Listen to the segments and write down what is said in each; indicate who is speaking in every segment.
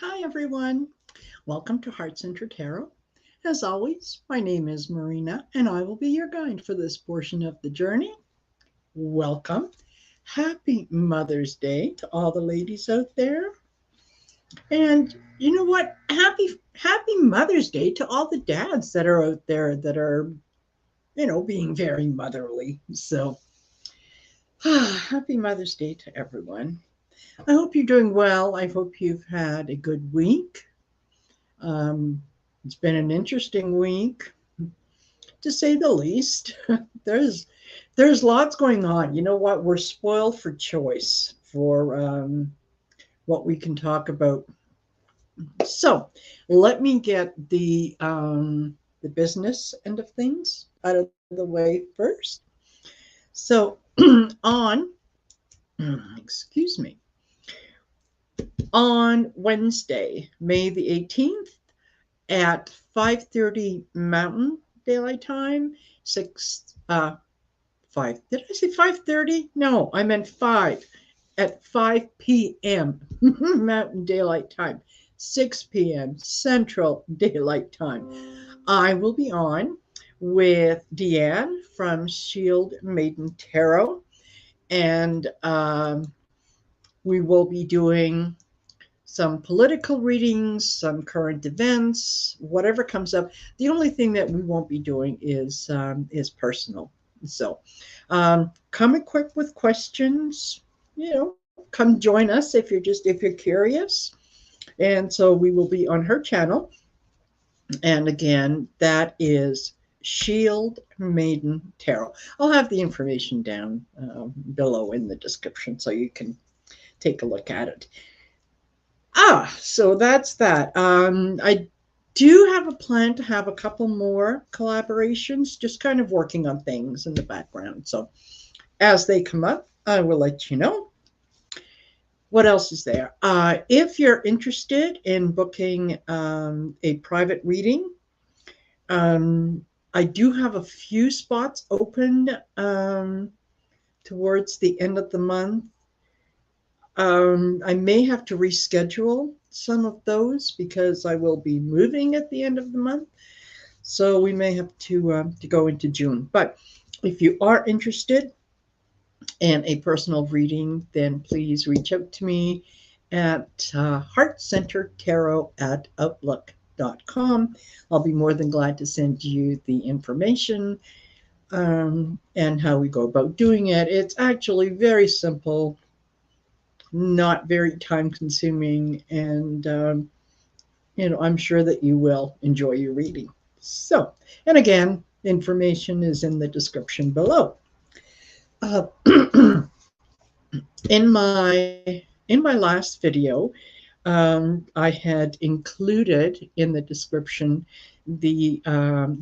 Speaker 1: Hi, everyone. Welcome to Heart Centered Tarot. As always, my name is Marina, and I will be your guide for this portion of the journey. Welcome. Happy Mother's Day to all the ladies out there. And you know what? Happy Mother's Day to all the dads that are out there that are, being very motherly. So, happy Mother's Day to everyone. I hope you're doing well. I hope you've had a good week. Um, it's been an interesting week, to say the least. there's there's lots going on. You know what? We're spoiled for choice for what we can talk about. So let me get the business end of things out of the way first. So on excuse me, on Wednesday, May the 18th, at 5:30 Mountain Daylight Time, 5. Did I say 5:30? No, I meant 5. At 5 p.m. Mountain Daylight Time, 6 p.m. Central Daylight Time. I will be on with Deann from SHIELD Maiden Tarot, and we will be doing some political readings, some current events, whatever comes up. The only thing that we won't be doing is personal. So come equipped with questions. Come join us if you're curious. And so we will be on her channel. And again, that is Shield Maiden Tarot. I'll have the information down below in the description so you can take a look at it. So that's that. I do have a plan to have a couple more collaborations, just kind of working on things in the background. So as they come up, I will let you know. What else is there? If you're interested in booking a private reading, I do have a few spots open towards the end of the month. I may have to reschedule some of those because I will be moving at the end of the month. So we may have to go into June. But if you are interested in a personal reading, then please reach out to me at heartcenteredtarot@outlook.com. I'll be more than glad to send you the information and how we go about doing it. It's actually very simple, not very time consuming, and I'm sure that you will enjoy your reading. So, and again, information is in the description below. In my last video, I had included in the description the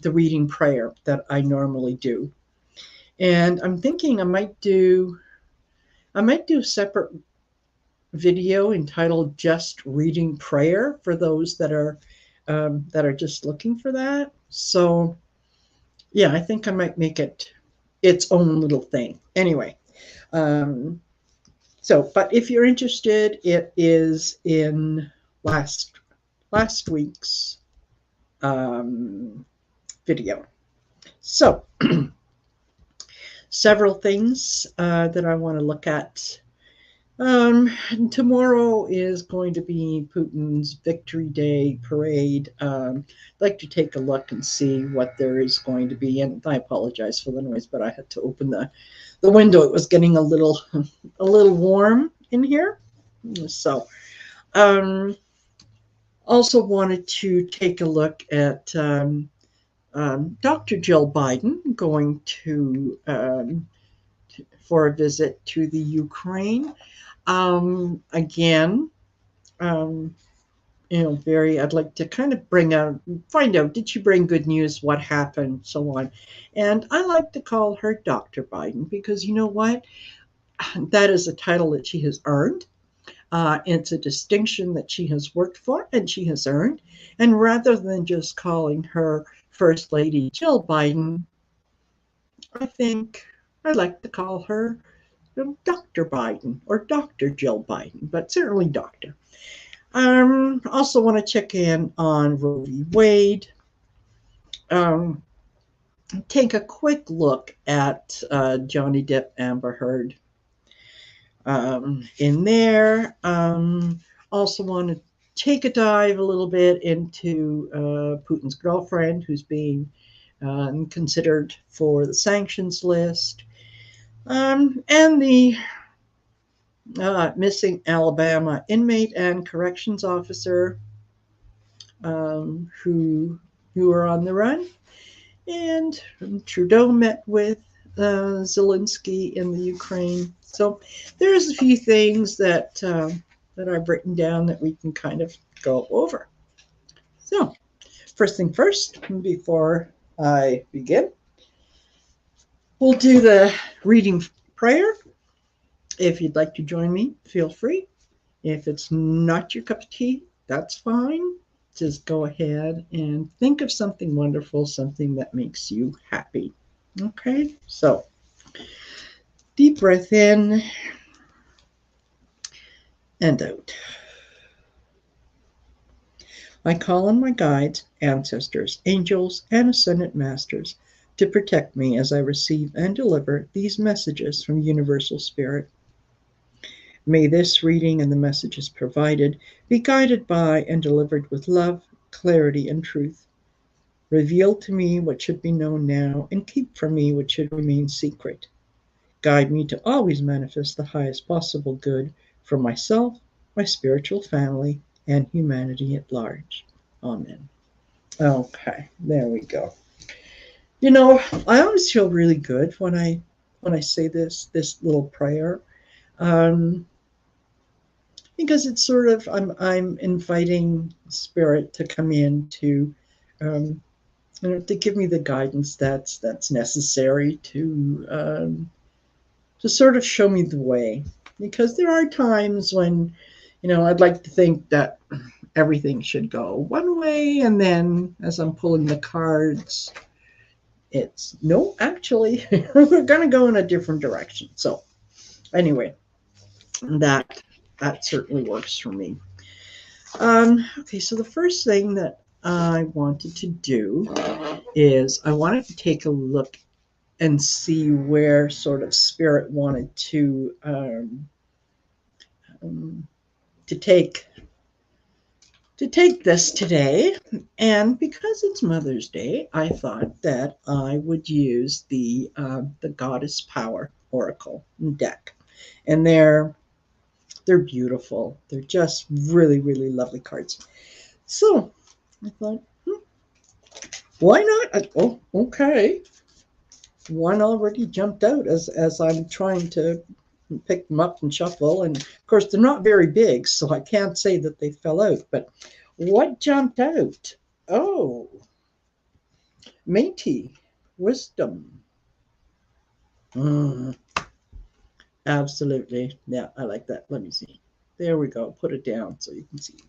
Speaker 1: reading prayer that I normally do, and I'm thinking I might do a separate video entitled "Just Reading Prayer" for those that are just looking for that. So yeah, I think I might make it its own little thing. Anyway, but if you're interested, it is in last week's video. So several things that I want to look at. Tomorrow is going to be Putin's Victory Day parade. I'd like to take a look and see what there is going to be. And I apologize for the noise, but I had to open the window. It was getting a little warm in here. So, also wanted to take a look at Dr. Jill Biden going to for a visit to the Ukraine. Again, I'd like to kind of find out, did she bring good news, what happened, so on. And I like to call her Dr. Biden because you know what? That is a title that she has earned. It's a distinction that she has worked for and she has earned. And rather than just calling her First Lady Jill Biden, I think I'd like to call her Dr. Biden or Dr. Jill Biden, but certainly Doctor. Also want to check in on Roe v. Wade. Um, Take a quick look at Johnny Depp, Amber Heard in there. Also want to take a dive a little bit into Putin's girlfriend, who's being considered for the sanctions list, and the missing Alabama inmate and corrections officer who are on the run. And Trudeau met with Zelensky in the Ukraine. So there's a few things that that I've written down that we can kind of go over. So first thing first, before I begin, we'll do the reading prayer. If you'd like to join me, feel free. If it's not your cup of tea, that's fine. Just go ahead and think of something wonderful, something that makes you happy. Okay, so deep breath in and out. I call on my guides, ancestors, angels, and ascended masters to protect me as I receive and deliver these messages from Universal Spirit. May this reading and the messages provided be guided by and delivered with love, clarity, and truth. Reveal to me what should be known now, and keep from me what should remain secret. Guide me to always manifest the highest possible good for myself, my spiritual family, and humanity at large. Amen. Okay, there we go. You know, I always feel really good when I say this little prayer. Um, because it's sort of I'm inviting spirit to come in um, to give me the guidance that's necessary to sort of show me the way. Because there are times when, I'd like to think that everything should go one way, and then as I'm pulling the cards, it's no, actually, we're going to go in a different direction. So anyway, that certainly works for me. Okay, so the first thing that I wanted to do is I wanted to take a look and see where sort of spirit wanted to take this today. And because it's Mother's Day, I thought that I would use the Goddess Power Oracle deck, and they're beautiful. They're just really, really lovely cards. So I thought, why not? Oh, okay. One already jumped out as I'm trying to pick them up and shuffle. And of course, they're not very big, so I can't say that they fell out. But what jumped out? Oh, Métis, wisdom. Absolutely. Yeah, I like that. Let me see. There we go. Put it down so you can see.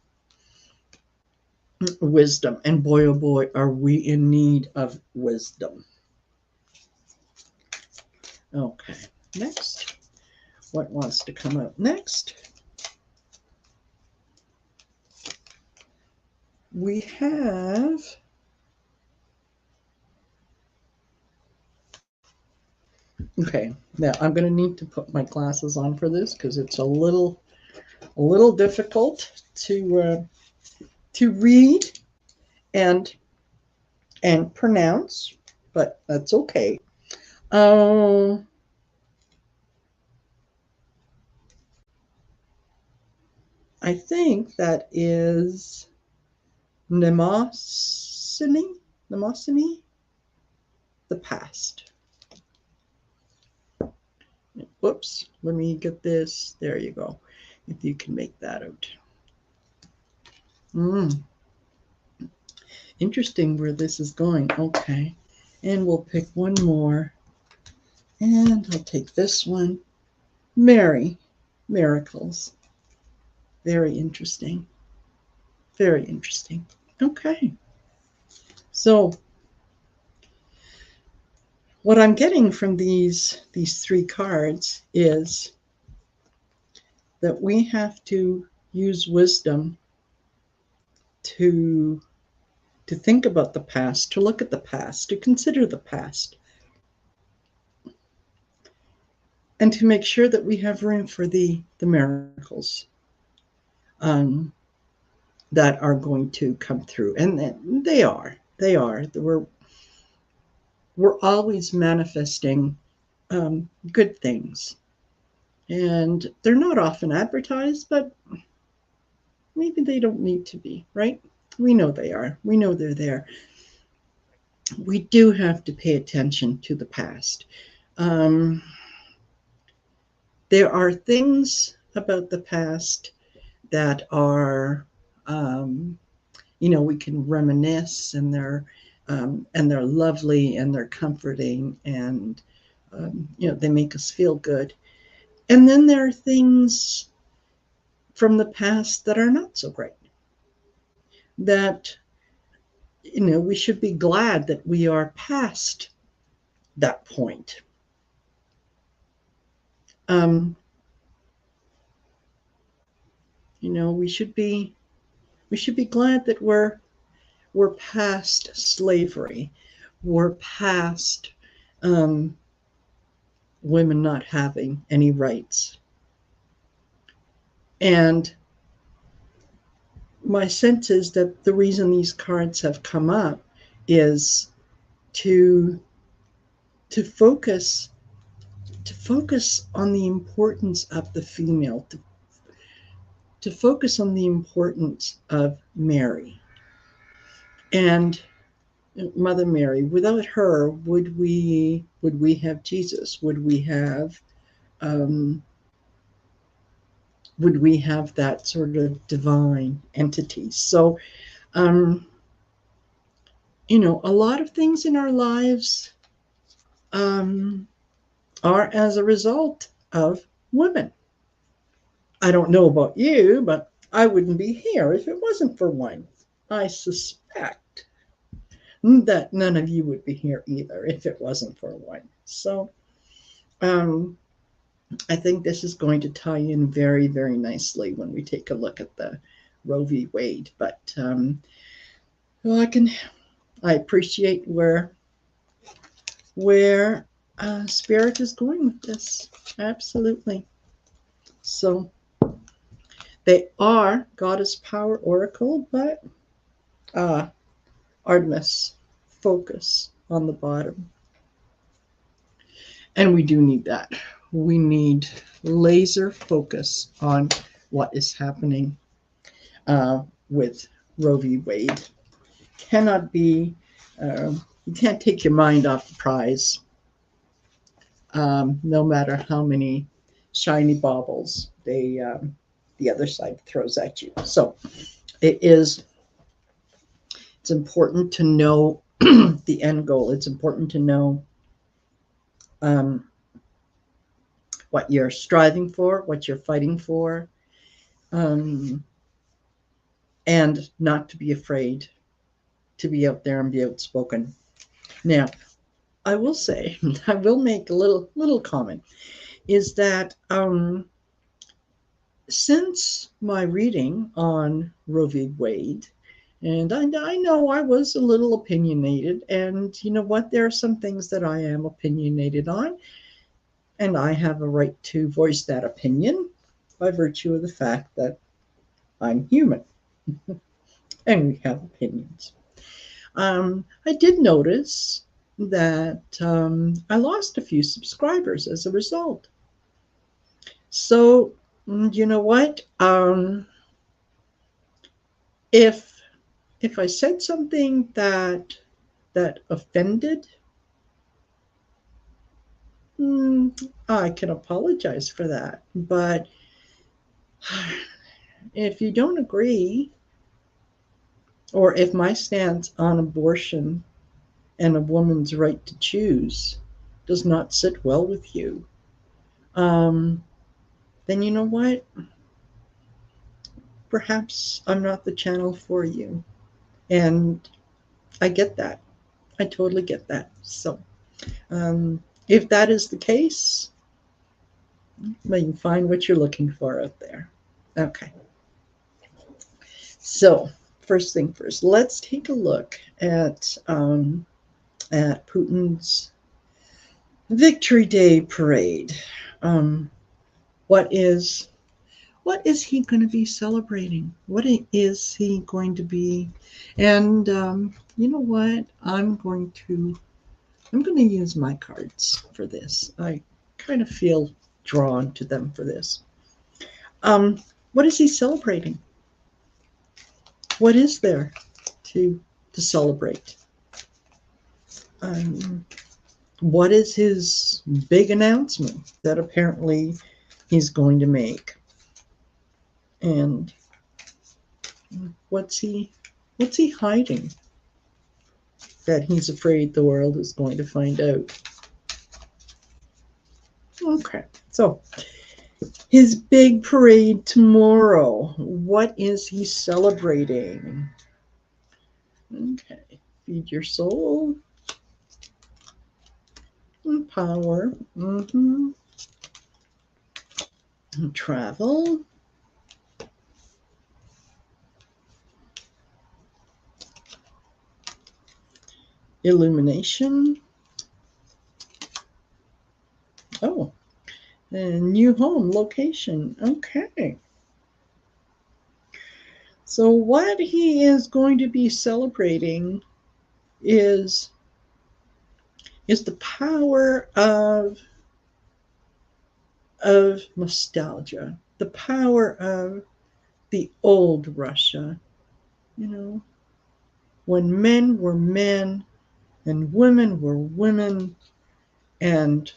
Speaker 1: Wisdom. And boy, oh boy, are we in need of wisdom. Okay, next. What wants to come out next? We have okay. Now I'm going to need to put my glasses on for this because it's a little difficult to read and pronounce, but that's okay. I think that is Mnemosyne, the past. Whoops, let me get this. There you go. If you can make that out. Interesting where this is going. Okay, and we'll pick one more. And I'll take this one. Mary, miracles. Very interesting. Very interesting. Okay. So what I'm getting from these three cards is that we have to use wisdom to think about the past, to look at the past, to consider the past, and to make sure that we have room for the miracles um, that are going to come through. And they are. They are. We're always manifesting good things. And they're not often advertised, but maybe they don't need to be, right? We know they are. We know they're there. We do have to pay attention to the past. There are things about the past that are, we can reminisce, and they're lovely, and they're comforting, and they make us feel good. And then there are things from the past that are not so great. That we should be glad that we are past that point. We should be glad that we're past slavery. We're past women not having any rights. And my sense is that the reason these cards have come up is to focus on the importance of the female, to focus on the importance of Mary. And Mother Mary, without her, would we have Jesus? Would we have that sort of divine entity? So, a lot of things in our lives are as a result of women. I don't know about you, but I wouldn't be here if it wasn't for one. I suspect that none of you would be here either if it wasn't for one. So I think this is going to tie in very, very nicely when we take a look at the Roe v. Wade. But I appreciate where Spirit is going with this. Absolutely. So they are Goddess Power Oracle, but Artemis focus on the bottom. And we do need that. We need laser focus on what is happening with Roe v. Wade. Cannot be, you can't take your mind off the prize, no matter how many shiny baubles the other side throws at you. So it's important to know the end goal. It's important to know what you're striving for, what you're fighting for, and not to be afraid to be out there and be outspoken. Now, I will say, I will make a little comment, is that since my reading on Roe v. Wade, and I know I was a little opinionated, and you know what? There are some things that I am opinionated on, and I have a right to voice that opinion by virtue of the fact that I'm human, and we have opinions. I did notice that I lost a few subscribers as a result. So, you know what? If I said something that offended, I can apologize for that. But if you don't agree, or if my stance on abortion and a woman's right to choose does not sit well with you, then you know what? Perhaps I'm not the channel for you. And I get that. I totally get that. So if that is the case, well, you can find what you're looking for out there. Okay. So first thing first. Let's take a look at Putin's Victory Day parade. What is he going to be celebrating? What is he going to be? And you know what? I'm going to use my cards for this. I kind of feel drawn to them for this. What is he celebrating? What is there to celebrate? What is his big announcement that apparently he's going to make? And what's he hiding that he's afraid the world is going to find out? Okay, so his big parade tomorrow. What is he celebrating? Okay, feed your soul. And power. And travel. Illumination. Oh, and new home location. Okay. So what he is going to be celebrating is the power of nostalgia, the power of the old Russia. You know, when men were men and women were women, and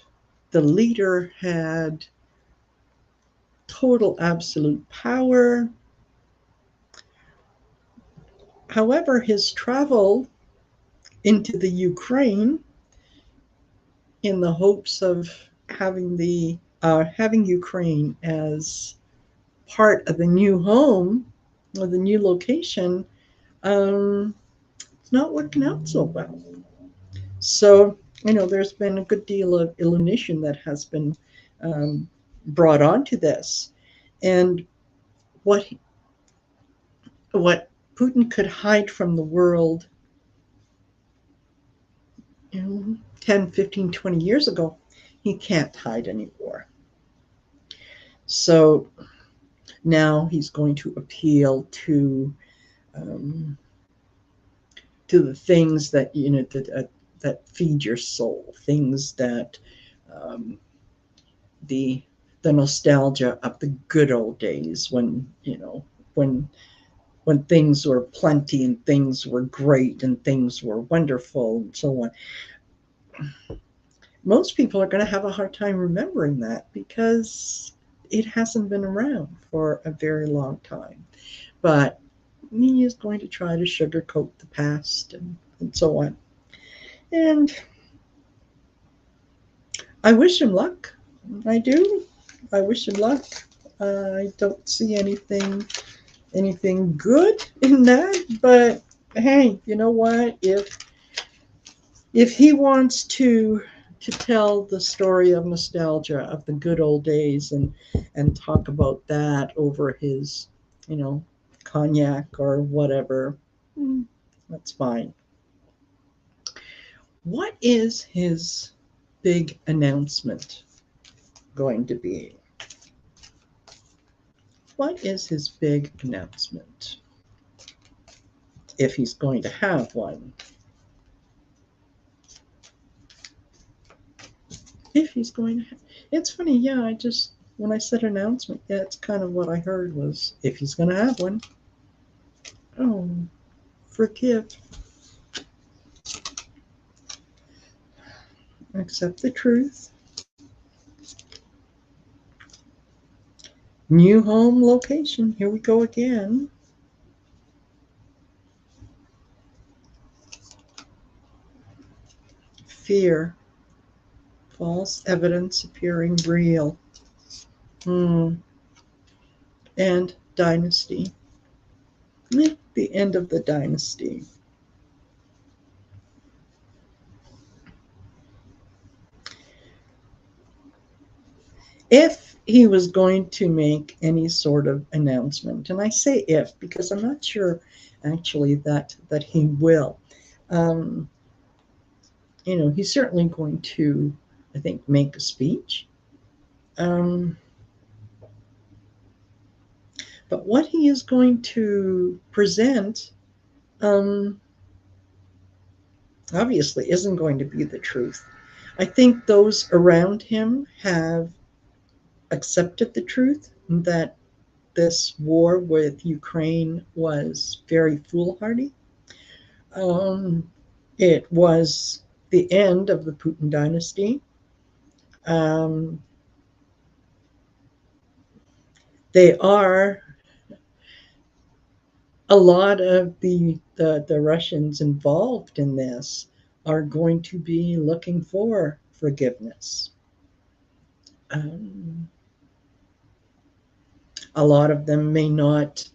Speaker 1: the leader had total absolute power. However, his travel into the Ukraine in the hopes of having Ukraine as part of the new home or the new location, it's not working out so well. So, there's been a good deal of illumination that has been brought onto this. And what Putin could hide from the world 10, 15, 20 years ago, he can't hide anymore. So now he's going to appeal to the things that that feed your soul, things that the nostalgia of the good old days when things were plenty and things were great and things were wonderful and so on. Most people are going to have a hard time remembering that because it hasn't been around for a very long time. But he is going to try to sugarcoat the past and so on. And I wish him luck. I do. I wish him luck. I don't see anything good in that. But hey, you know what? If he wants to tell the story of nostalgia of the good old days and talk about that over his, cognac or whatever, that's fine. What is his big announcement going to be? What is his big announcement? If he's going to have one. If he's going to have, it's funny, yeah, when I said announcement, it's kind of what I heard was if he's going to have one. Oh, forgive. Accept the truth. New home location. Here we go again. Fear. False evidence appearing real. And dynasty. The end of the dynasty. If he was going to make any sort of announcement, and I say if because I'm not sure actually, that he will. Um, he's certainly going to, I think, make a speech. But what he is going to present, um, obviously, isn't going to be the truth. I think those around him have accepted the truth that this war with Ukraine was very foolhardy. Um, it was the end of the Putin dynasty. Um, they are a lot of the Russians involved in this are going to be looking for forgiveness. Um, a lot of them may not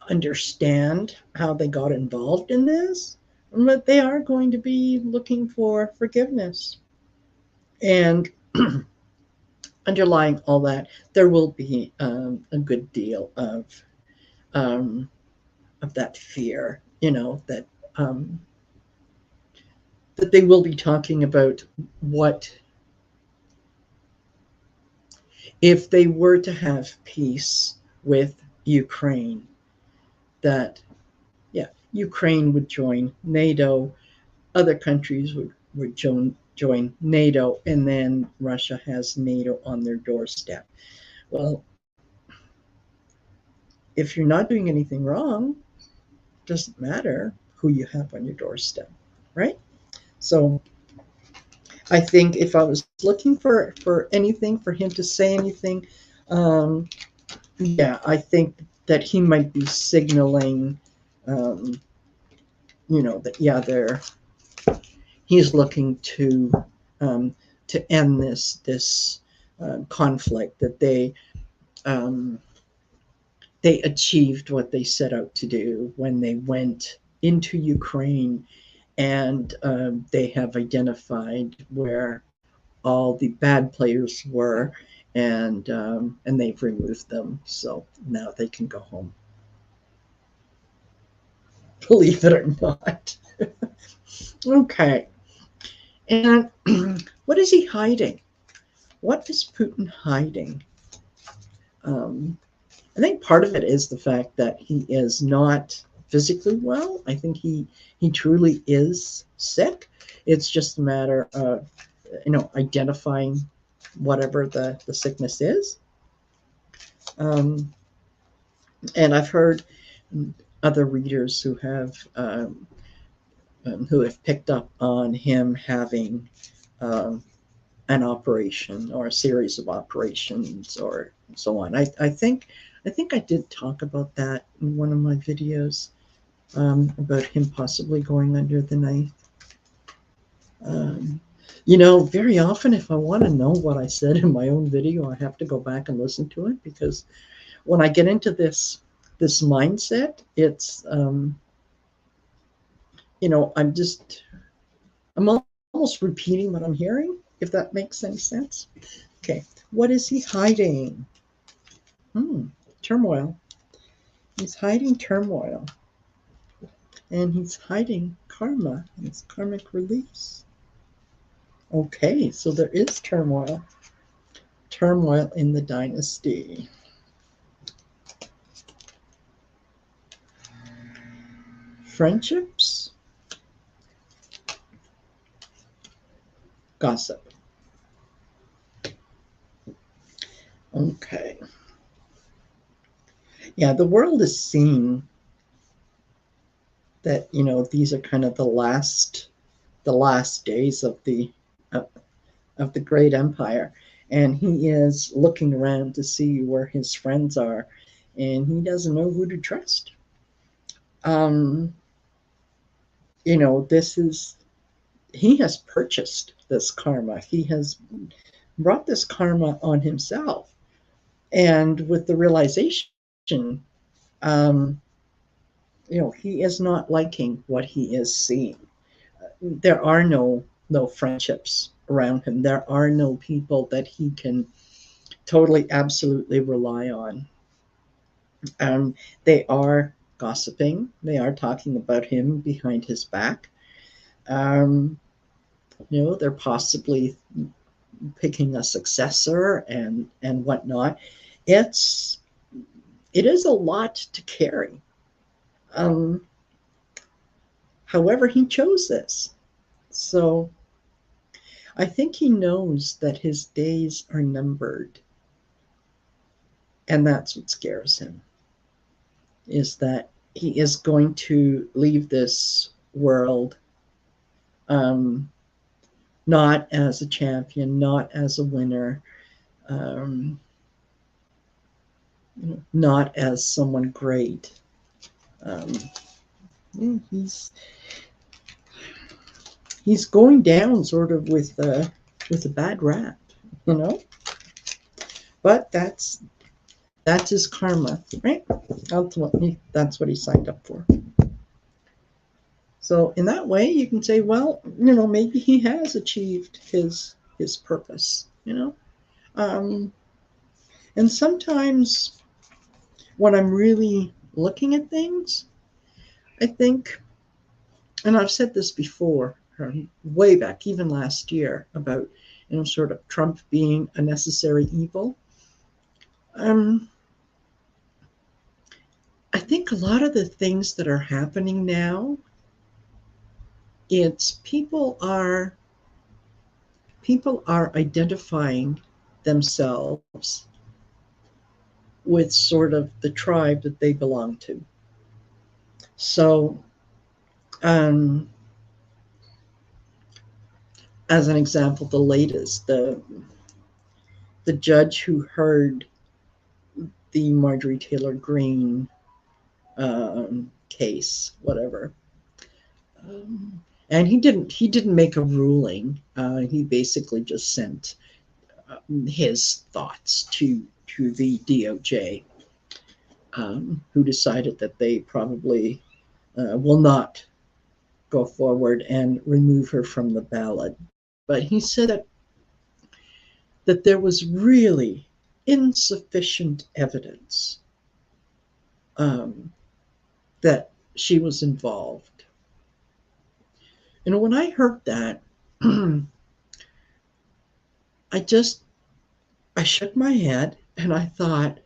Speaker 1: understand how they got involved in this, but they are going to be looking for forgiveness. And underlying all that, there will be a good deal um, of that fear, um, that they will be talking about what if they were to have peace with Ukraine, that, yeah, Ukraine would join NATO, other countries would join NATO, and then Russia has NATO on their doorstep. Well, if you're not doing anything wrong, it doesn't matter who you have on your doorstep, right? So I think if I was looking for anything, for him to say anything, um, yeah, I think that he might be signaling, um, that, yeah, he's looking um, to end this conflict, that um, they achieved what they set out to do when they went into Ukraine, and they have identified where all the bad players were, and they've removed them. So now they can go home. Believe it or not. Okay. And what is he hiding? What is Putin hiding? Um, I think part of it is the fact that he is not physically well. I think he truly is sick. It's just a matter of identifying whatever the sickness is. Um, and I've heard other readers who have picked up on him having um, an operation or a series of operations or so on. I think I did talk about that in one of my videos, about him possibly going under the knife. Um, very often, if I want to know what I said in my own video, I have to go back and listen to it, because when I get into this mindset, it's I'm almost repeating what I'm hearing, if that makes any sense. Okay, what is he hiding? Turmoil. He's hiding turmoil, and he's hiding karma. It's karmic release. Okay, so there is turmoil in the dynasty. Friendships, gossip. Okay. Yeah, the world is seeing that, these are kind of the last days of the great empire, and he is looking around to see where his friends are, and he doesn't know who to trust. This is he has purchased this karma. He has brought this karma on himself, and with the realization, um, he is not liking what he is seeing. There are no friendships around him. There are no people that he can totally, absolutely rely on. They are gossiping. They are talking about him behind his back. Um, they're possibly picking a successor and whatnot. It is a lot to carry. However, he chose this. So I think he knows that his days are numbered. And that's what scares him, is that he is going to leave this world not as a champion, not as a winner, not as someone great. He's going down sort of with a bad rap, But that's his karma, right? Ultimately, that's what he signed up for. So in that way, you can say, well, maybe he has achieved his purpose, And sometimes when I'm really looking at things, I think, and I've said this before, way back, even last year, about, sort of Trump being a necessary evil. I think a lot of the things that are happening now, it's people are identifying themselves with sort of the tribe that they belong to. So, as an example, the latest, the judge who heard the Marjorie Taylor Greene case, whatever, and he didn't make a ruling. He basically just sent his thoughts to the DOJ, who decided that they probably will not go forward and remove her from the ballot. But he said that there was really insufficient evidence that she was involved. When I heard that, I shook my head and I thought,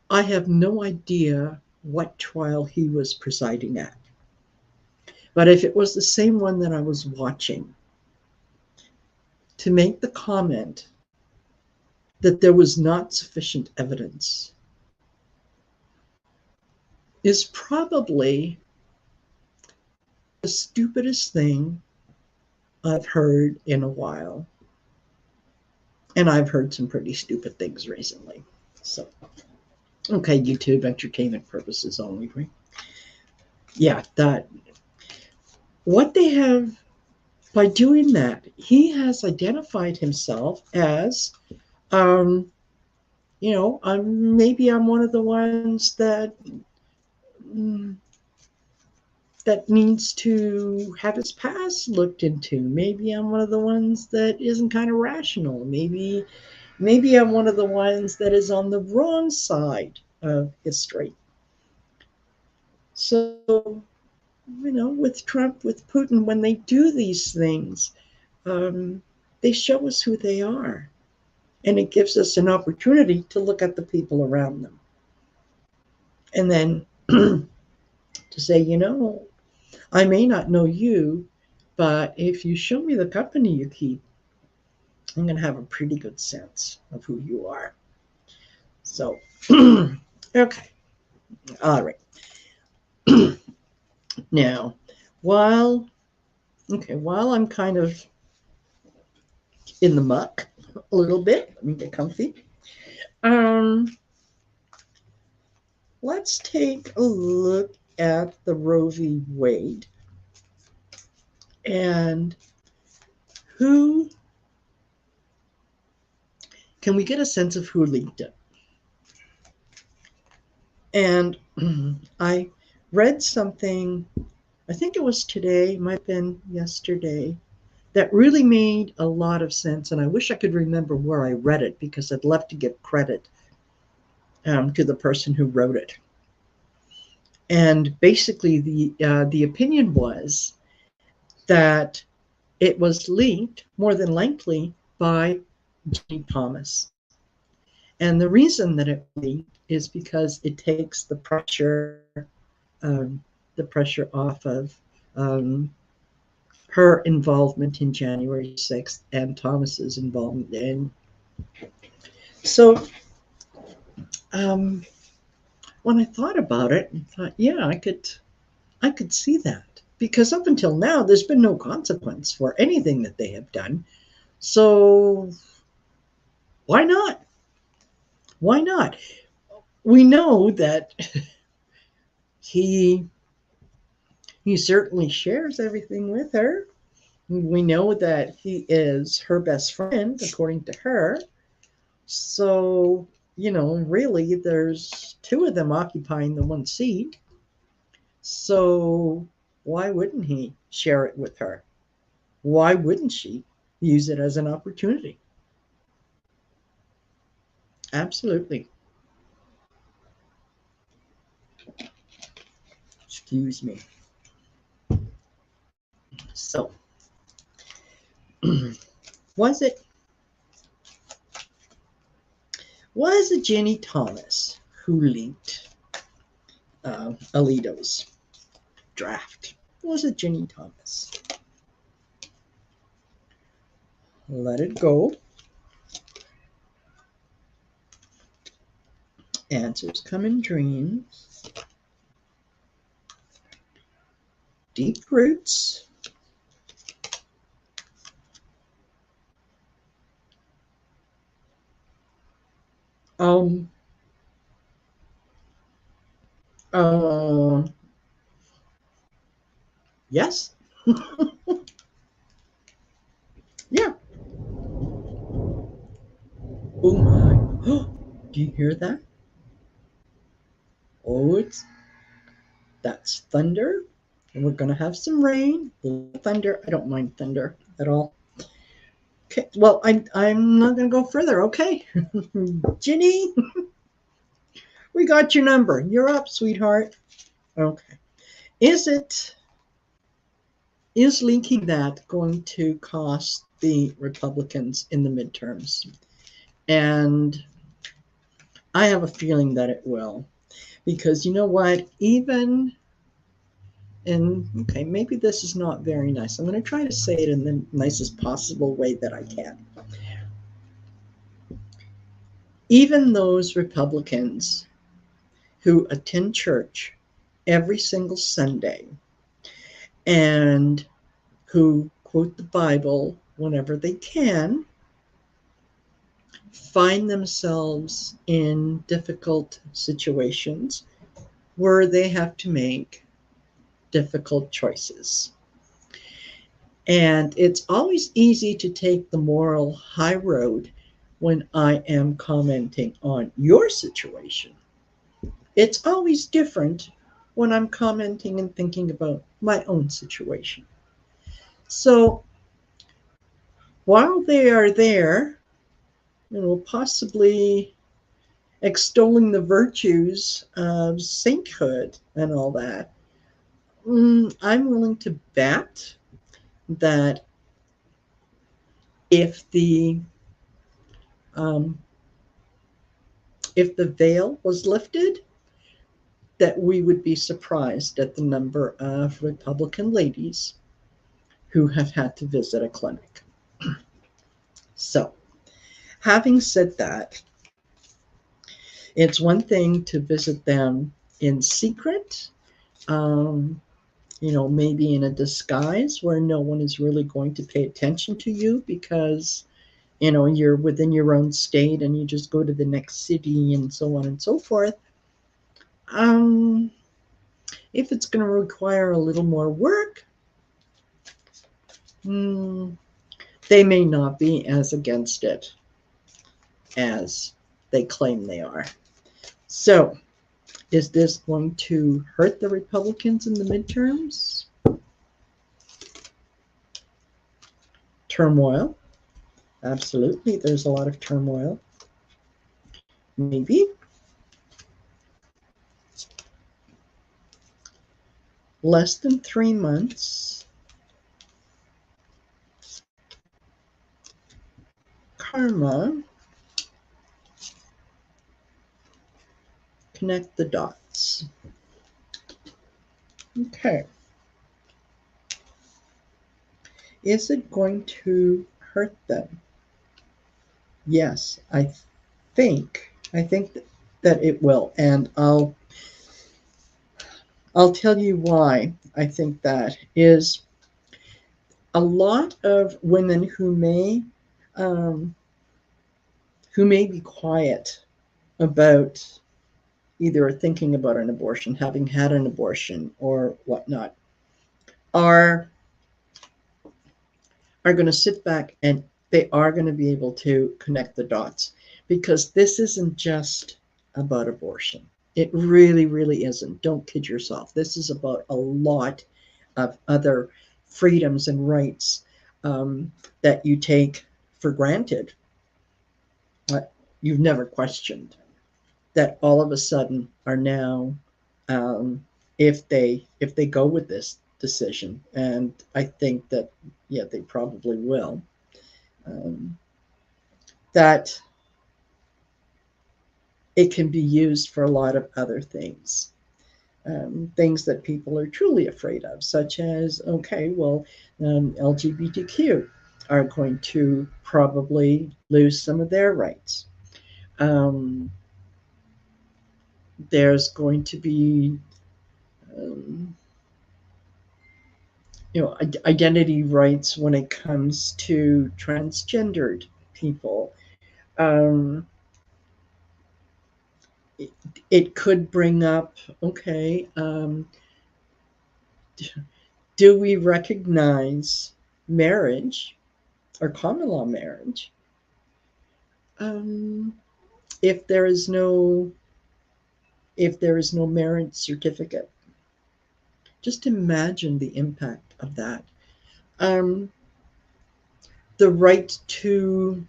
Speaker 1: I have no idea what trial he was presiding at. But if it was the same one that I was watching, to make the comment that there was not sufficient evidence is probably the stupidest thing I've heard in a while. And I've heard some pretty stupid things recently. So, okay, YouTube, entertainment purposes only, right? Yeah, what they have, by doing that, he has identified himself as, maybe I'm one of the ones that needs to have his past looked into. Maybe I'm one of the ones that isn't kind of rational. Maybe I'm one of the ones that is on the wrong side of history. So, with Trump, with Putin, when they do these things, they show us who they are. And it gives us an opportunity to look at the people around them. And then to say, I may not know you, but if you show me the company you keep, I'm going to have a pretty good sense of who you are. So, okay. All right. Now, while I'm kind of in the muck a little bit, let me get comfy. Let's take a look at the Roe v. Wade and can we get a sense of who leaked it? And I read something, I think it was today, might have been yesterday, that really made a lot of sense. And I wish I could remember where I read it, because I'd love to give credit to the person who wrote it. And basically, the opinion was that it was leaked, more than likely, by Ginny Thomas. And the reason that it leaked is because it takes um, the pressure off of um, her involvement in January 6th and Thomas's involvement in. So um, when I thought about it, I thought, yeah, I could see that, because up until now, there's been no consequence for anything that they have done. So why not? Why not? We know that he he certainly shares everything with her. We know that he is her best friend, according to her. So, really, there's two of them occupying the one seat. So, why wouldn't he share it with her? Why wouldn't she use it as an opportunity? Absolutely. Excuse me. So, was it Ginny Thomas who leaked Alito's draft? Was it Ginny Thomas? Let it go. Answers come in dreams. Deep roots. Um, uh, yes. Yeah. Oh my. Do you hear that? Oh, that's thunder. And we're going to have some rain. Thunder. I don't mind thunder at all. Okay. Well, I'm not going to go further. Okay. Ginny, we got your number. You're up, sweetheart. Okay. Is leaking that going to cost the Republicans in the midterms? And I have a feeling that it will, because you know what? Okay, maybe this is not very nice. I'm going to try to say it in the nicest possible way that I can. Even those Republicans who attend church every single Sunday and who quote the Bible whenever they can find themselves in difficult situations where they have to make difficult choices. And it's always easy to take the moral high road when I am commenting on your situation. It's always different when I'm commenting and thinking about my own situation. So while they are there, possibly extolling the virtues of sainthood and all that, I'm willing to bet that if the um, if the veil was lifted, that we would be surprised at the number of Republican ladies who have had to visit a clinic. So, having said that, it's one thing to visit them in secret, maybe in a disguise where no one is really going to pay attention to you because, you're within your own state and you just go to the next city and so on and so forth. If it's going to require a little more work, they may not be as against it as they claim they are. So, is this going to hurt the Republicans in the midterms? Turmoil. Absolutely, there's a lot of turmoil. Maybe. less than 3 months, karma, connect the dots. Okay. Is it going to hurt them? Yes, I think that it will, and I'll tell you why I think that is. A lot of women um, who may be quiet about either thinking about an abortion, having had an abortion, or whatnot, are are going to sit back, and they are going to be able to connect the dots, because this isn't just about abortion. It really, really isn't. Don't kid yourself. This is about a lot of other freedoms and rights that you take for granted, you've never questioned, that all of a sudden are now, if they go with this decision, and I think that, yeah, they probably will, um, that it can be used for a lot of other things, things that people are truly afraid of, such as, okay, well, LGBTQ are going to probably lose some of their rights. Um, there's going to be, um, identity rights when it comes to transgendered people. Um, it, it could bring up, okay, do we recognize marriage or common law marriage, um, if there is no marriage certificate? Just imagine the impact of that. Um, the right to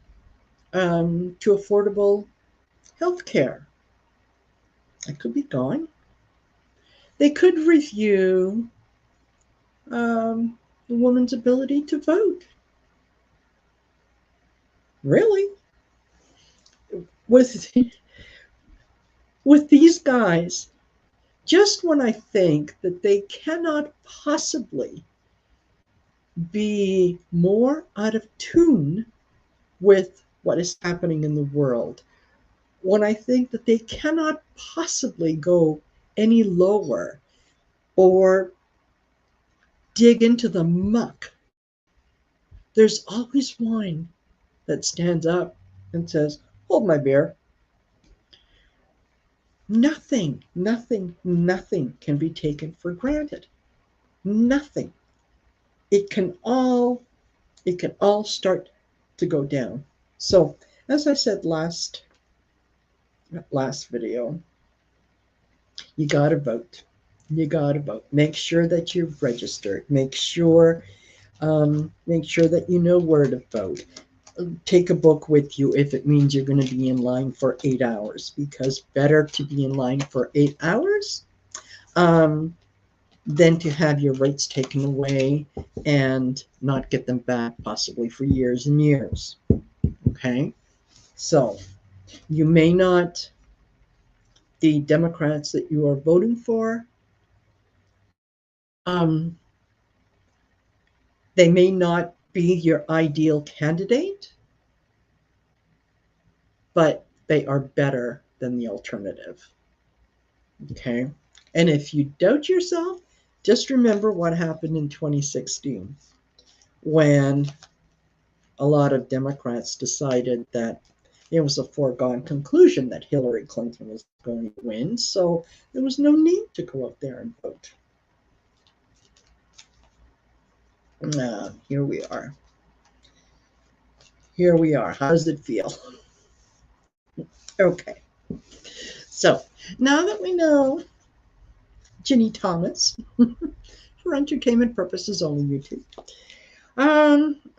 Speaker 1: affordable health care, it could be gone. They could review the woman's ability to vote. Really? With with these guys, just when I think that they cannot possibly be more out of tune with what is happening in the world, when I think that they cannot possibly go any lower or dig into the muck, there's always one that stands up and says, hold my beer. Nothing, nothing, nothing can be taken for granted. Nothing. It can all start to go down. So, as I said last video, you got to vote. You got to vote. Make sure that you're registered. Make sure that you know where to vote. Take a book with you if it means you're going to be in line for 8 hours, because better to be in line for 8 hours um, than to have your rights taken away and not get them back, possibly for years and years. Okay? So, you may not, the Democrats that you are voting for, um, they may not be your ideal candidate, but they are better than the alternative. Okay? And if you doubt yourself, just remember what happened in 2016 when a lot of Democrats decided that it was a foregone conclusion that Hillary Clinton was going to win, so there was no need to go out there and vote. Here we are. Here we are. How does it feel? Okay. So now that we know Ginny Thomas, for entertainment purposes only, YouTube.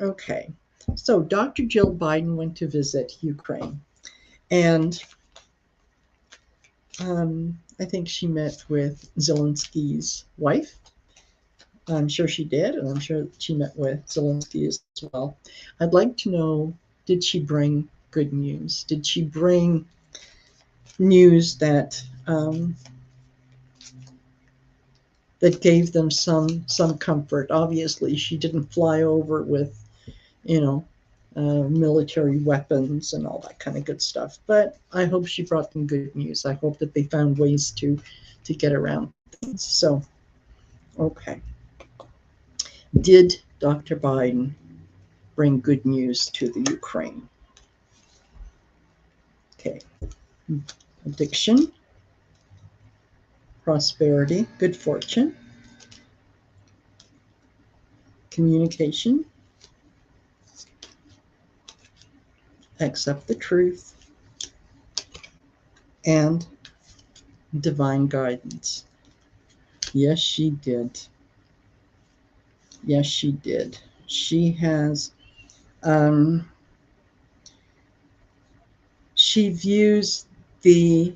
Speaker 1: Okay. So Dr. Jill Biden went to visit Ukraine, and I think she met with Zelensky's wife, I'm sure she did, and I'm sure she met with Zelensky as well. I'd like to know, did she bring good news? Did she bring news that that gave them some comfort? Obviously, she didn't fly over with, you know, military weapons and all that kind of good stuff. But I hope she brought them good news. I hope that they found ways to get around things. So, okay. Did Dr. Biden bring good news to the Ukraine? Okay. Addiction, prosperity, good fortune, communication, accept the truth, and divine guidance. Yes, she did. Yes, she did. She has, she views the,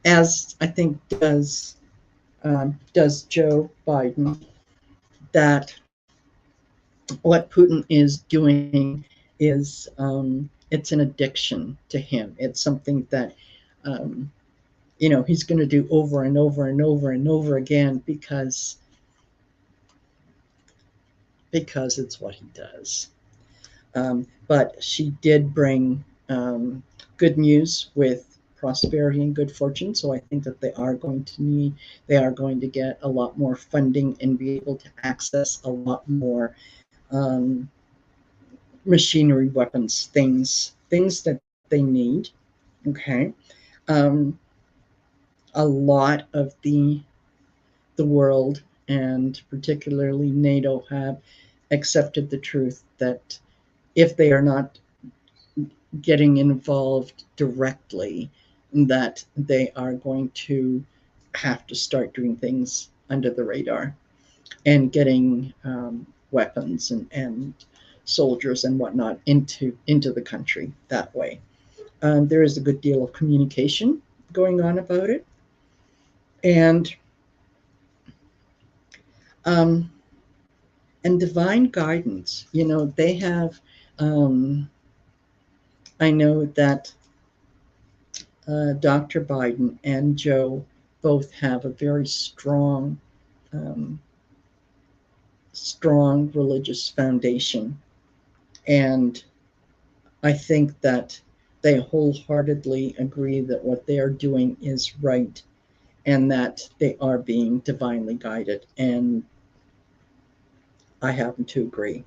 Speaker 1: as I think does Joe Biden, that what Putin is doing is, it's an addiction to him. It's something that, um, he's going to do over and over and over and over again because it's what he does. But she did bring good news with prosperity and good fortune. So I think that they are going to get a lot more funding and be able to access a lot more um, machinery, weapons, things that they need. Okay. Um, a lot of the world, and particularly NATO, have accepted the truth that if they are not getting involved directly, that they are going to have to start doing things under the radar and getting weapons and soldiers and whatnot into the country that way. There is a good deal of communication going on about it, and um, and divine guidance. They have. I know that Dr. Biden and Joe both have a very um, strong religious foundation, and I think that they wholeheartedly agree that what they are doing is right and that they are being divinely guided. And I happen to agree.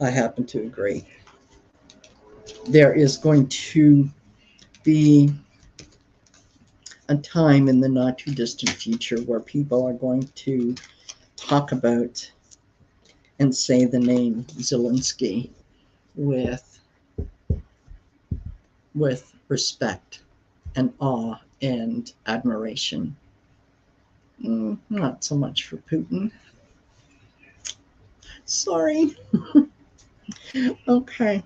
Speaker 1: I happen to agree. There is going to be a time in the not too distant future where people are going to talk about and say the name Zelensky with respect and awe and admiration. Not so much for Putin. Sorry. Okay.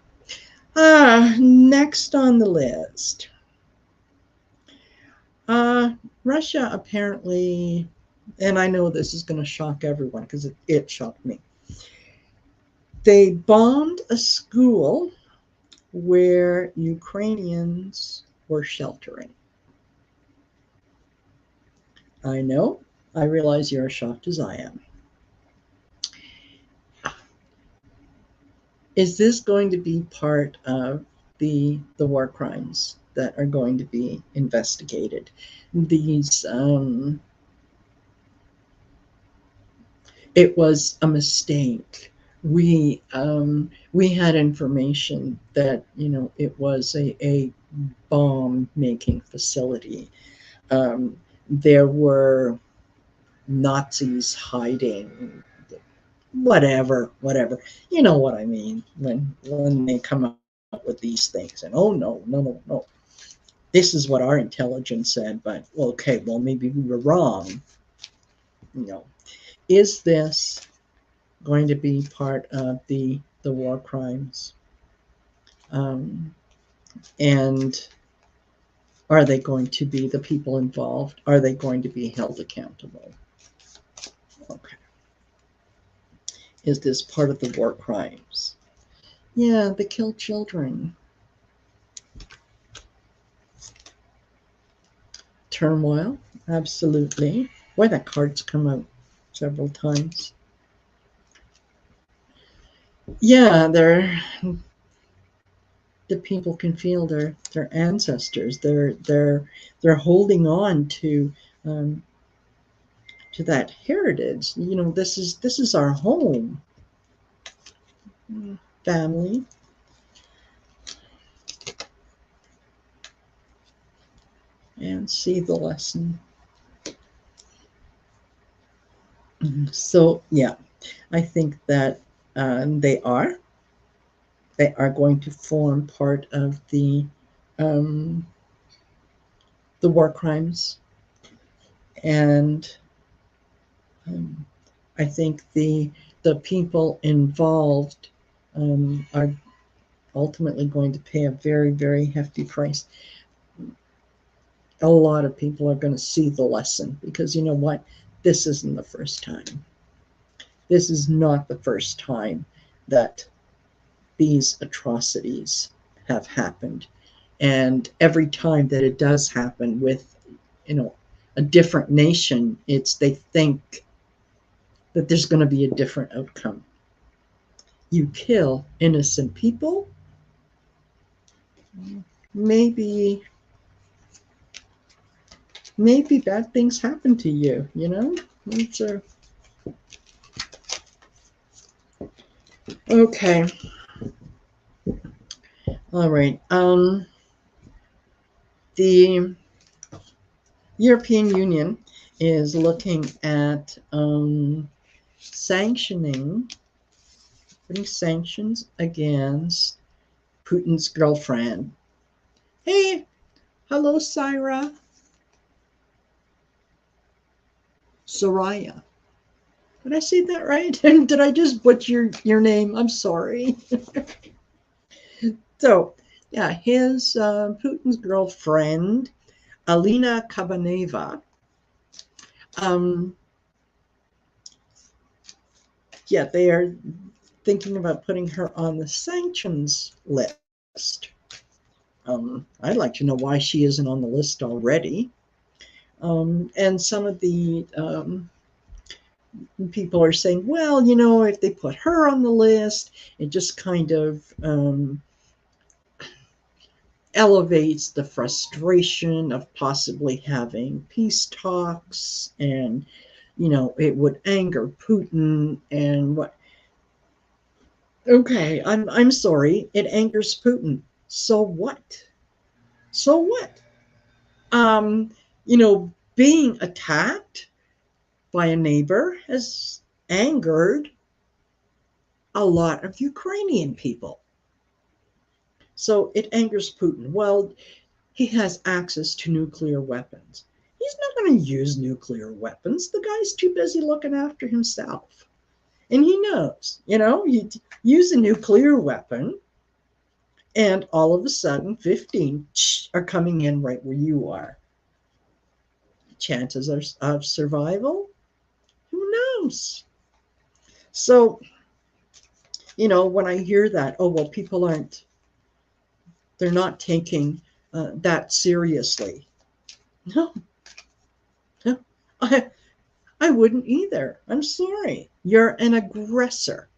Speaker 1: Next on the list. Russia apparently, and I know this is going to shock everyone because it shocked me. They bombed a school where Ukrainians were sheltering. I know. I realize you're as shocked as I am. Is this going to be part of the war crimes that are going to be investigated? These It was a mistake. We had information that it was a bomb making facility. There were Nazis hiding, whatever. You know what I mean when they come up with these things. And oh no, this is what our intelligence said, but okay, well maybe we were wrong. Is this going to be part of the war crimes? And are they going to be, the people involved, are they going to be held accountable? Okay. Is this part of the war crimes? Yeah, they kill children. Turmoil, absolutely. Boy, that card's come out several times. Yeah, the people can feel their ancestors. They're holding on um, to that heritage. You know, this is our home, family. And see the lesson. So yeah, I think that they are going to form part of um, the war crimes, and um, I think the people involved are ultimately going to pay a very, very hefty price. A lot of people are going to see the lesson, because you know what? This isn't the first time. This is not the first time that these atrocities have happened. And every time that it does happen with, you know, a different nation, they think that there's going to be a different outcome. You kill innocent people, maybe bad things happen to you, you know? It's okay. All right. The European Union is looking at putting sanctions against Putin's girlfriend. Hey, hello, Soraya. Did I say that right? And did I just butcher your name? I'm sorry. So, yeah, his Putin's girlfriend, Alina Kabaneva. Yeah, they are thinking about putting her on the sanctions list. I'd like to know why she isn't on the list already. And some of the people are saying, well, you know, if they put her on the list, it just kind of elevates the frustration of possibly having peace talks, and you know, it would anger Putin. And what? Okay, I'm sorry, it angers Putin. So what? So what? You know, being attacked by a neighbor has angered a lot of Ukrainian people. So it angers Putin. Well, he has access to nuclear weapons. He's not going to use nuclear weapons. The guy's too busy looking after himself. And he knows, you know, you use a nuclear weapon, and all of a sudden 15 are coming in right where you are. Chances of survival? Who knows? So, you know, when I hear that, oh, well, they're not taking that seriously. No, no, I wouldn't either. I'm sorry. You're an aggressor.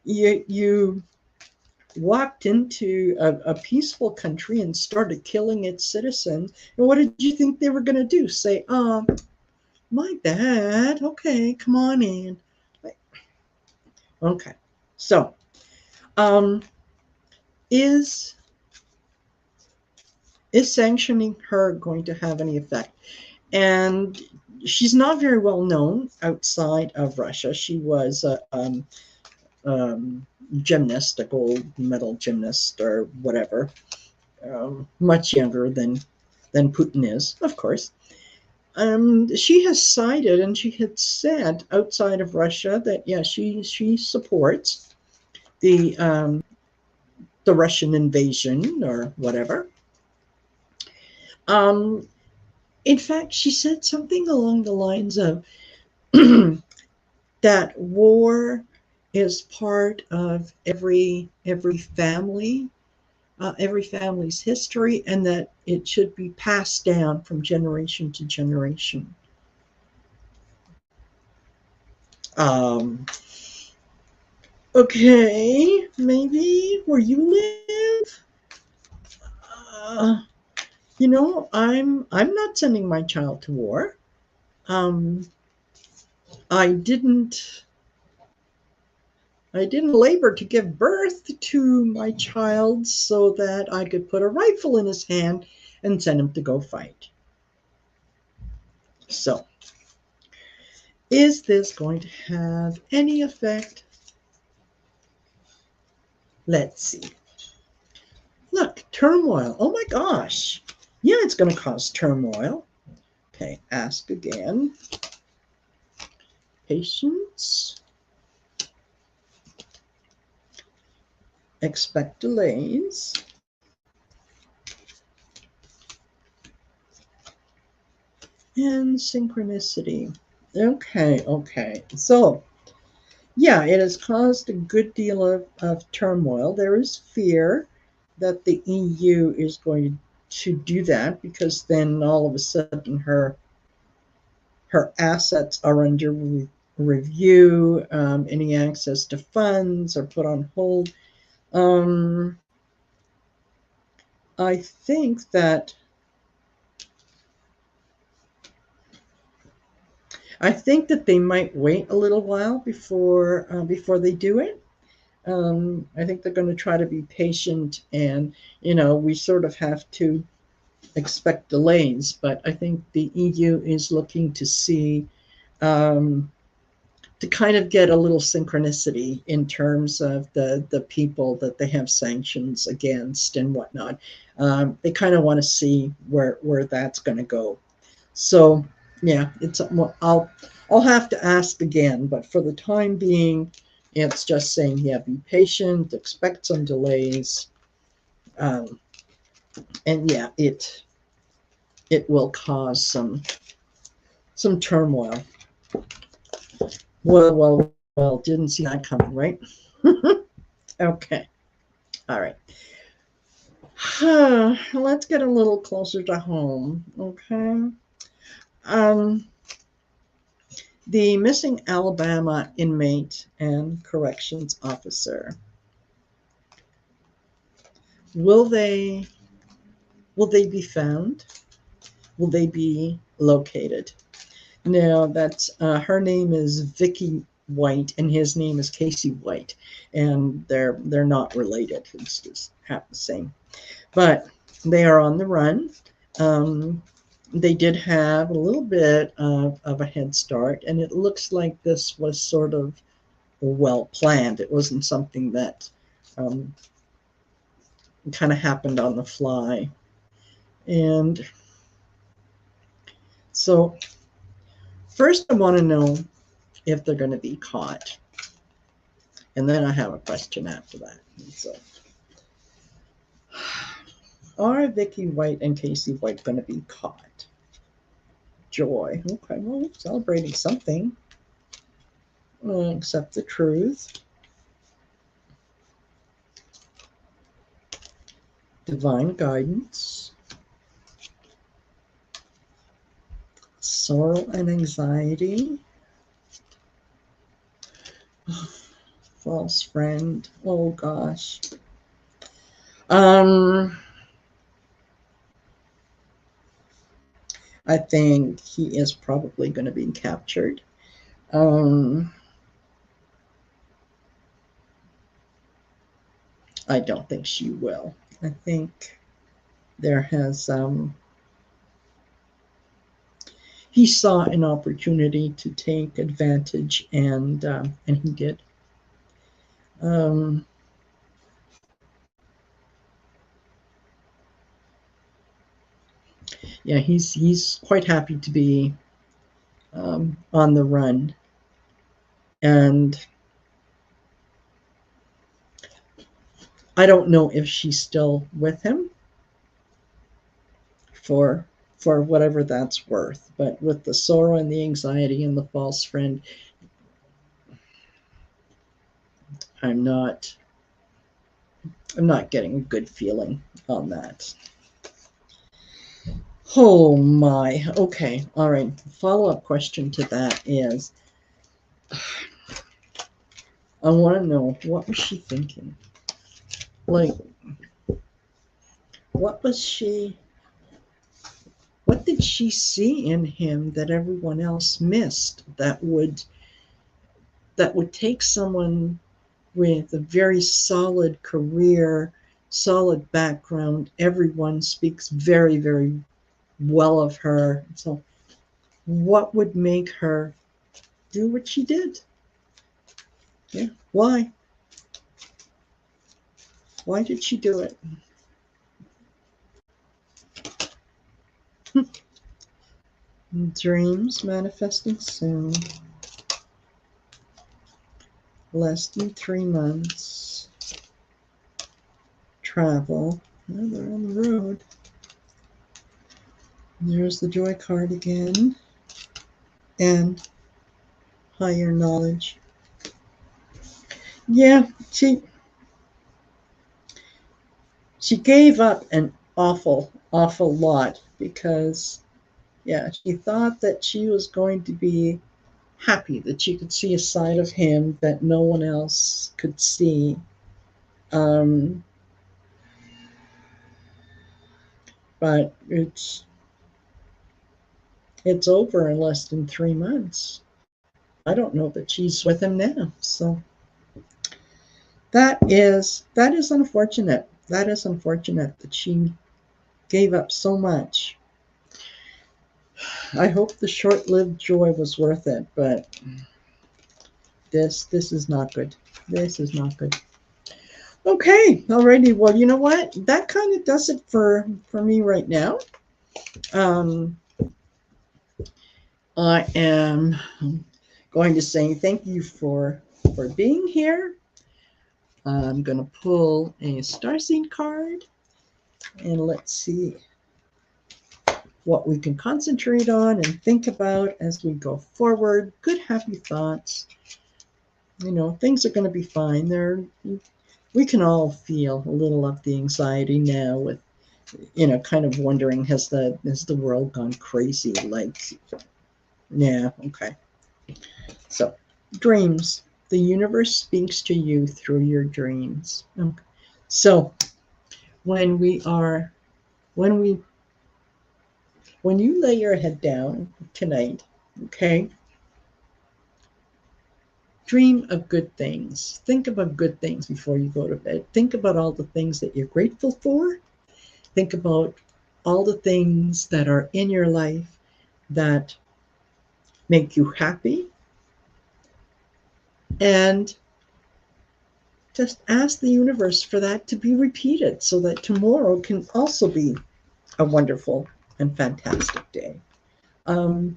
Speaker 1: You walked into a peaceful country and started killing its citizens. And what did you think they were going to do? Say, oh, my bad. Okay, come on in. Okay. So, um, is sanctioning her going to have any effect? And she's not very well known outside of Russia. She was a gymnast, a gold medal gymnast or whatever, much younger than Putin is, of course. She has cited, and she had said outside of Russia that yeah, she supports the Russian invasion or whatever. In fact, she said something along the lines of, that war is part of every family's history, and that it should be passed down from generation to generation. Um, okay, maybe where you live. Uh, I'm not sending my child to war. Um, I didn't I didn't labor to give birth to my child so that I could put a rifle in his hand and send him to go fight. So, is this going to have any effect? Let's see. Look, turmoil. Oh my gosh. Yeah, it's going to cause turmoil. Okay, ask again. Patience. Expect delays. And synchronicity. Okay. So, yeah, it has caused a good deal of turmoil. There is fear that the EU is going to do that, because then all of a sudden her assets are under review. Any access to funds are put on hold. Um, I think that they might wait a little while before they do it. I think they're going to try to be patient, and we sort of have to expect delays. But I think the EU is looking to see, to kind of get a little synchronicity in terms of the people that they have sanctions against and whatnot. They kind of want to see where that's going to go. So yeah, I'll have to ask again, but for the time being, it's just saying, yeah, be patient, expect some delays, um, and yeah, it will cause some turmoil. Well, didn't see that coming, right? Okay, all right. Let's get a little closer to home, okay? Um, the missing Alabama inmate and corrections officer. Will they be found? Will they be located? Now, that's her name is Vicky White, and his name is Casey White, and they're not related. It's just half the same. But they are on the run. They did have a little bit of a head start, and it looks like this was sort of well planned. It wasn't something that kind of happened on the fly. And so, first, I want to know if they're going to be caught. And then I have a question after that. So, are Vicky White and Casey White going to be caught? Joy. Okay, well, celebrating something. Accept the truth. Divine guidance. Sorrow and anxiety. False friend. Oh gosh. I think he is probably going to be captured. I don't think she will. I think there has he saw an opportunity to take advantage, and he did. Yeah, he's quite happy to be on the run, and I don't know if she's still with him for for whatever that's worth. But with the sorrow and the anxiety and the false friend, I'm not getting a good feeling on that. Oh my. Okay. All right. Follow-up question to that is, I want to know, what was she thinking? Like, what did she see in him that everyone else missed, that would take someone with a very solid career, solid background? Everyone speaks very, very well of her. So what would make her do what she did? Yeah. Why? Why did she do it? Dreams manifesting soon. Less than 3 months. Travel. Well, they're on the road. There's the joy card again. And higher knowledge. Yeah, she gave up an awful lot because, yeah, she thought that she was going to be happy, that she could see a side of him that no one else could see. But it's over in less than 3 months. I don't know that she's with him now. So that is unfortunate. That is unfortunate that she gave up so much. I hope the short-lived joy was worth it, but this is not good. This is not good. Okay, alrighty. Well, you know what? That kind of does it for me right now. I am going to say thank you for being here. I'm going to pull a starseed card, and let's see what we can concentrate on and think about as we go forward. Good, happy thoughts. You know, things are going to be fine. We can all feel a little of the anxiety now, with, you know, kind of wondering, has the world gone crazy? Like, yeah, okay. So, dreams. The universe speaks to you through your dreams. Okay. So, when you lay your head down tonight, okay, dream of good things. Think about good things before you go to bed. Think about all the things that you're grateful for. Think about all the things that are in your life that make you happy. And just ask the universe for that to be repeated so that tomorrow can also be a wonderful and fantastic day. And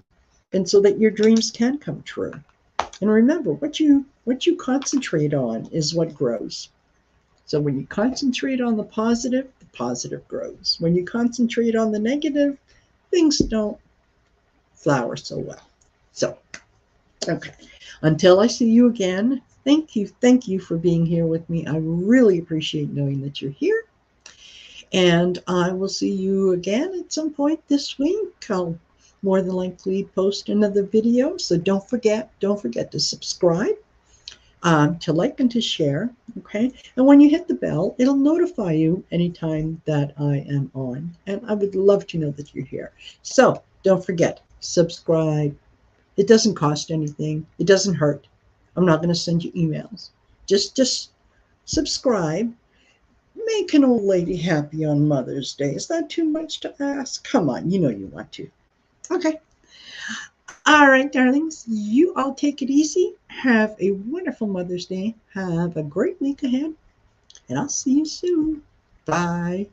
Speaker 1: so that your dreams can come true. And remember, what you concentrate on is what grows. So when you concentrate on the positive grows. When you concentrate on the negative, things don't flower so well. So, okay. Until I see you again, thank you for being here with me. I really appreciate knowing that you're here. And I will see you again at some point this week. I'll more than likely post another video. So don't forget to subscribe, to like, and to share. Okay. And when you hit the bell, it'll notify you anytime that I am on. And I would love to know that you're here. So don't forget, subscribe. It doesn't cost anything. It doesn't hurt. I'm not going to send you emails. Just subscribe. Make an old lady happy on Mother's Day. Is that too much to ask? Come on, you know you want to. Okay. All right, darlings. You all take it easy. Have a wonderful Mother's Day. Have a great week ahead. And I'll see you soon. Bye.